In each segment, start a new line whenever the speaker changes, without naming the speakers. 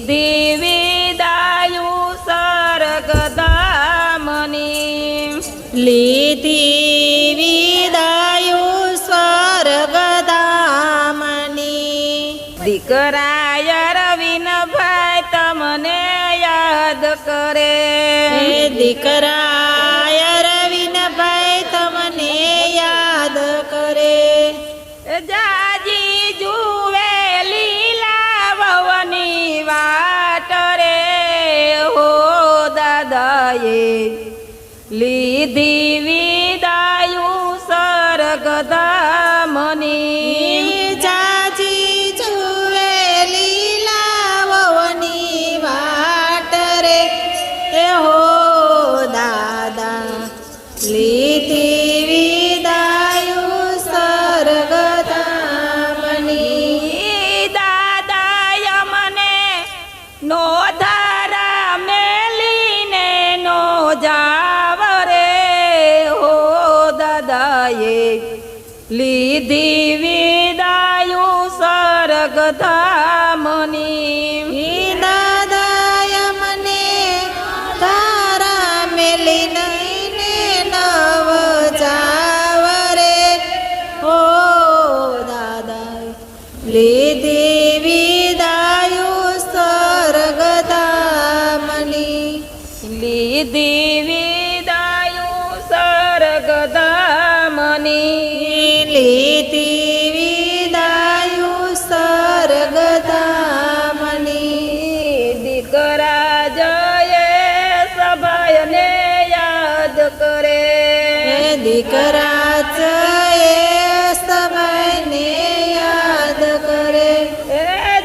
લીધી વિદાયું સ્વર્ગધામની
લીધી વિદાયું સ્વર્ગધામની
દીકરા અરવિંદભાઈ તમને યાદ કરે
દીકરા અરવિંદભાઈ તમને યાદ કરે
જાજી જુએ લીલા ભવની વાટ રે હો દાદાએ લીધી વિદાયું સ્વર્ગધામની
જાજી જુએ લીલા ભવની વાટ રે હો દાદા લીધી વિદાયું સ્વર્ગધામની
દાદાએ મને નો ધારા મેલીને નો જાવ રે હો દાદાએ લીધી વિદાયું સ્વર્ગધામની
દાદાએ મને તારા મેલી નઈને નવ જાવ રે ઓ દાદા લીધી વિદાયું સ્વર્ગધામની
લીધી વિદાયું સ્વર્ગધામની
લીધી વિદાયું સ્વર્ગધામની
દીકરા જયે સભાયને યાદ કરે
દીકરા જય સભાને યાદ કરે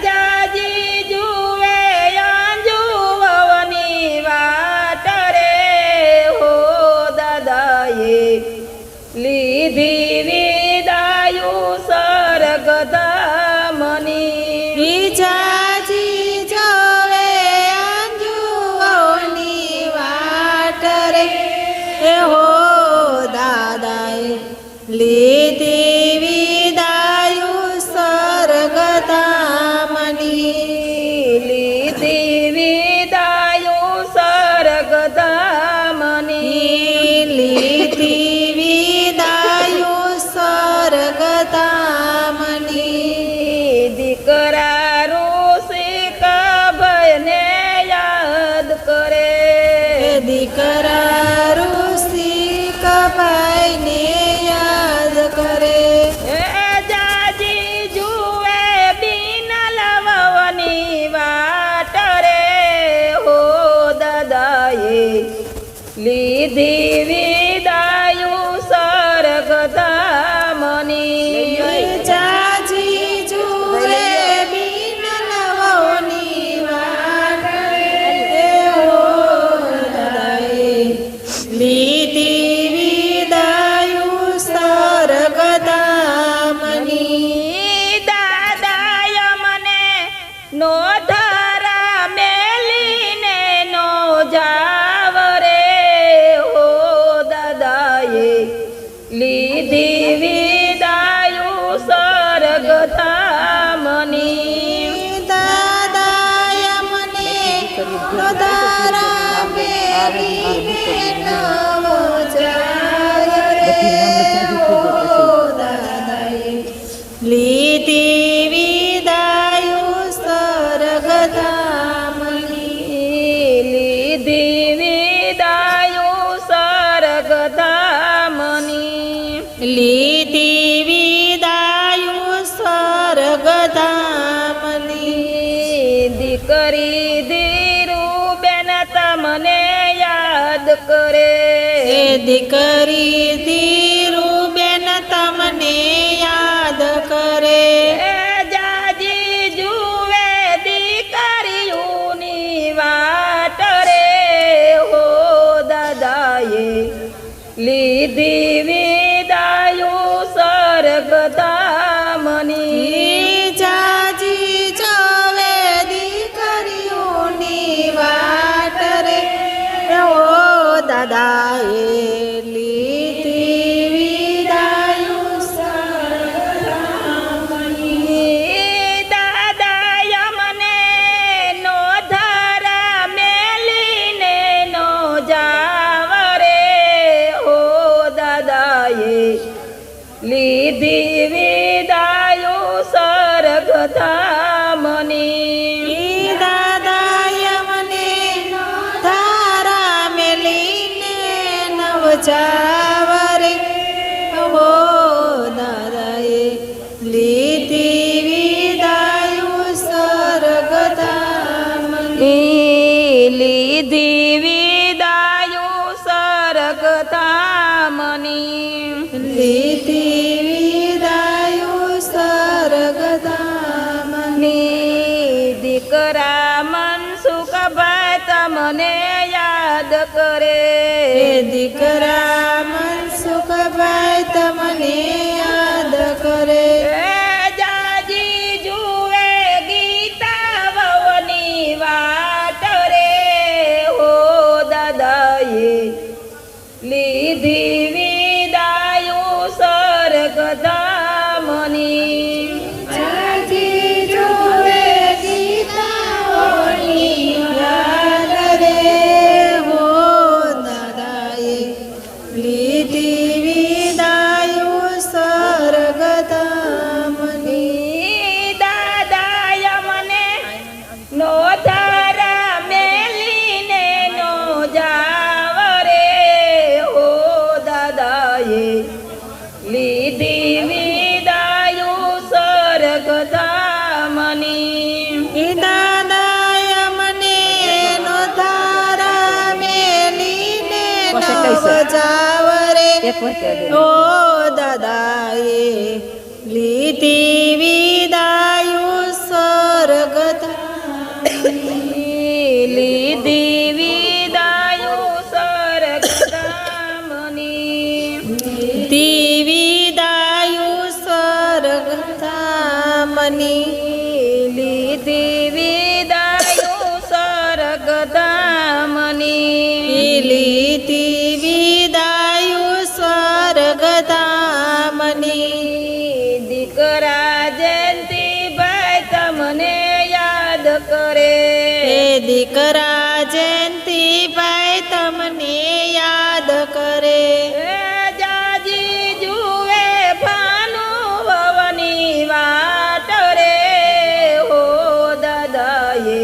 જાજી જુએ અંજુવની વાટ રે હો દાદાએ લીધી વિદાયું સ્વર્ગધામની
જાજી જોવે અંજુઓની વાટ રે હો દાદાએ લીધી વિદાયું સ્વર્ગધામની
લીધી વિદાયું સ્વર્ગધામની
લીધી વિદાયું સ્વર્ગધામની
દીકરા ઋષિક ભયને યાદ કરે
દીકરા ઋષિક ભાઈને યાદ કરે
જાજી જુએ બીનલ ભવની વાટ રે હો દાદાએ લીધી વિદાયું સ્વર્ગધામની
જાજી જુએ બીનલવોની વાટ રે હો દાદાએ લીધી વિદાયું સ્વર્ગધામની
દાદાએ મને નો ધારા મેલીને નો જાવ રે હો દાદાએ લીધી વિદાયું સ્વર્ગધામની
દાદાએ મને નોધારા મેલીને નવો જાય રે હો દાદાએ લીધી વિદાયું સ્વર્ગધામની
લીધી વિદાયું સ્વર્ગધામની
લીધી વિદાયું સ્વર્ગધામની
દીકરી ધીરુબેન તમને યાદ કરે
દીકરી ધીરુબેન તમને યાદ કરે
જાજી જુએ દીકરીઓની વાટ રે હો દાદાએ લીધી વિદાયું સ્વર્ગધામની
જાજી જોવે દીકરીઓની વાટ રે ઓ દાદાએ લીધી
લીધી વિદાયું સરગ ધામની
લીધી વિદાયું સ્વર્ગધામની
દીકરા મનસુખભાઈ તમને યાદ કરે
દીકરા મનસુખભાઈ તમને યાદ કરે
જાજી જુએ ગીતા વવની વાટ રે હો દાદાએ લીધી વિદાયું સ્વર્ગ ધામની
જાજી જોવે ગીતાઓની યાદ રે હો દાદાએ લીધી વિદાયું સ્વર્ગધામની
દાદાએ મને નો ધારા મેલીને નો જાવ રે હો દાદાએ લીધી વિદાયું સ્વર્ગ ધામની
ઈ દાદાએ મને નો ધારા મેલીને નવ જાવ રે ઓ દાદાએ લીધી વિદાયું સ્વર્ગધામની
લીધી વિદાયું સ્વર્ગ ધામની
લીધી વિદાયું સ્વર્ગધામની
લીધી વિદાયું સ્વર્ગ ધામની
લીધી વિદાયું સ્વર્ગધામની
દીકરા જયંતીભાઈ તમને યાદ કરે
દીકરા જયંતીભાઈ તમને યાદ કરે
જાજી જુએ ભાનુ ભવની વાટ રે હો દાદાએ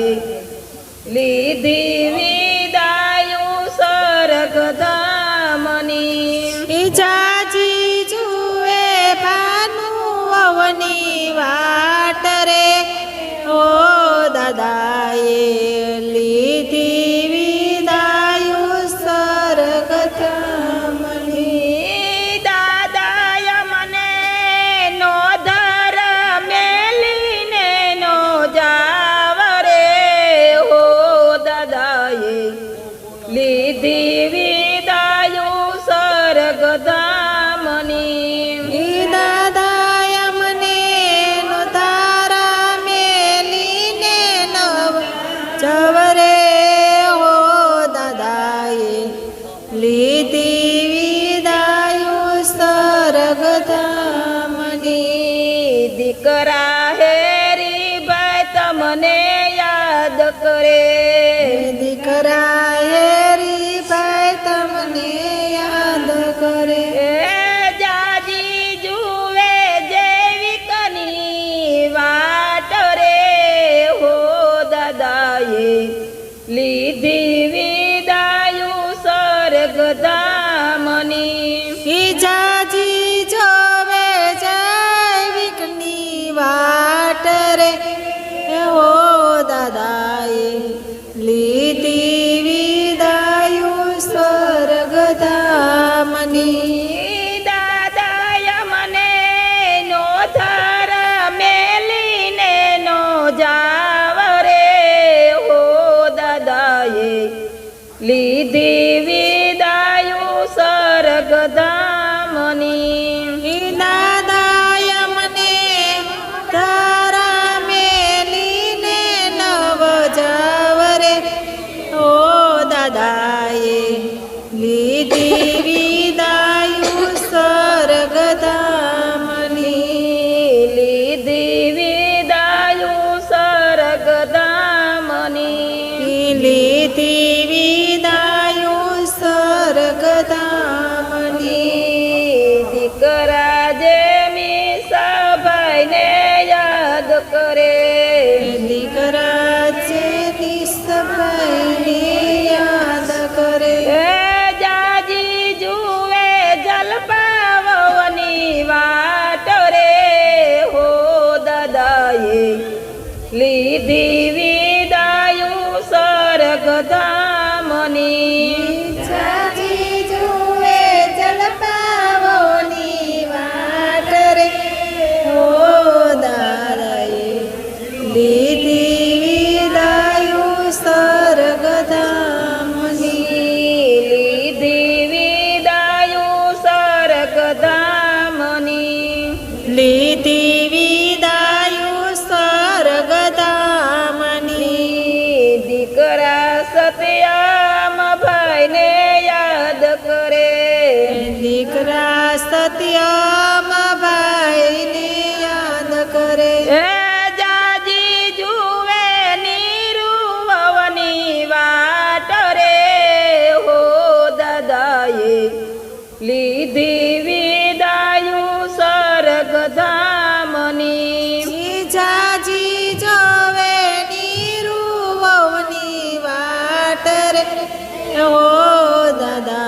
લીધી વિદાયું સ્વર્ગ ધામની
ઈ જાજી જુએ ભાનુ વવની વાટ રે ઓ દાદાએ લીધી વિદાયું સ્વર્ગધામની
દાદાએ મને નો ધર મેલીને નો જાવ રે હો દાદાએ લીધી વિદાયું સ્વર્ગ ધામની
ઈ દાદાએ મને નો તારા મેલીને નવ જવ રે હો દાદાએ લીધી વિદાયું સ્વર્ગધામની
દીકરા હેરીભાઈ તમને યાદ કરે
દીકરા હેરીભાઈ તમને યાદ કરે
જાજી જુએ જૈવિકની વાટ રે હો દાદાએ લીધી વિદાયું સ્વર્ગ ધામની
ઈ જાજી જોવે જૈવિકની વાટ રે હો દાદાએ લીધી વિદાયું સ્વર્ગધામની
દાદાએ મને નો ધર મેલીને નો જાવ રે હો દાદાએ લીધી વિદાયું સ્વર્ગ ધામની
ઈ દાદાએ મને તારા મેલીને નવ જાવ રે ઓ દાદાએ લીધી વિદાયું સ્વર્ગધામની
લીધી વિદાયું સ્વર્ગ ધામની
લીધી વિદાયું સ્વર્ગધામની
દીકરા જેમી સભાઈને યાદ કરે
દીકરા છે નિસ્સભાઈને યાદ કરે
જાજી જુએ જલપાવની વાટ રે હો દાદાએ લીધી વિદાયું સ્વર્ગધામની
જાજી જુએ જલપાવોની વાટ રે ઓ દાદાએ લીધી વિદાયું સ્વર્ગધામની
લીધી વિદાયું સ્વર્ગધામની
લીધી વિદાયું સ્વર્ગધામની
દીકરા સત્યામ ભાઈને યાદ કરે
દીકરા સત્યમાં ભાઈને યાદ કરે
એ જાજી જુએ નિરુવની વાટ રે હો દાદાએ લીધી વિદાયું સ્વર્ગધામની
જાજી જોવે નીરુવની વાટ રે ઓ દાદા